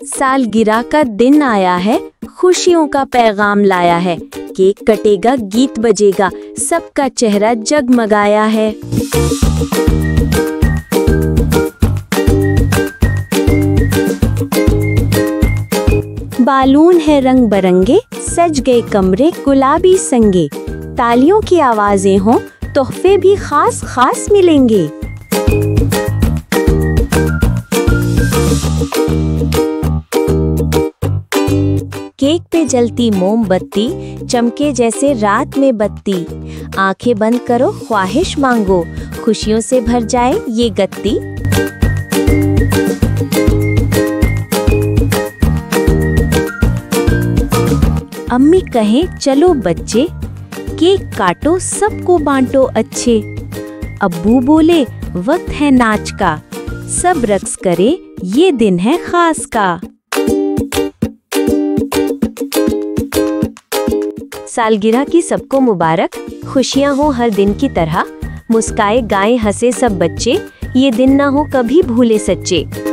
सालगिरह का दिन आया है, खुशियों का पैगाम लाया है। केक कटेगा, गीत बजेगा, सबका चेहरा जगमगाया है। बालून है रंग बरंगे, सज गए कमरे गुलाबी संगे। तालियों की आवाजें हों, तोहफे भी खास खास मिलेंगे। केक पे जलती मोमबत्ती, चमके जैसे रात में बत्ती। आंखें बंद करो, ख्वाहिश मांगो, खुशियों से भर जाए ये गत्ती। अम्मी कहें चलो बच्चे, केक काटो सबको बांटो अच्छे। अब्बू बोले वक्त है नाच का, सब रक्स करे ये दिन है खास का। सालगिरह की सबको मुबारक, खुशियां हो हर दिन की तरह। मुस्काए गाएं हंसे सब बच्चे, ये दिन ना हो कभी भूले सच्चे।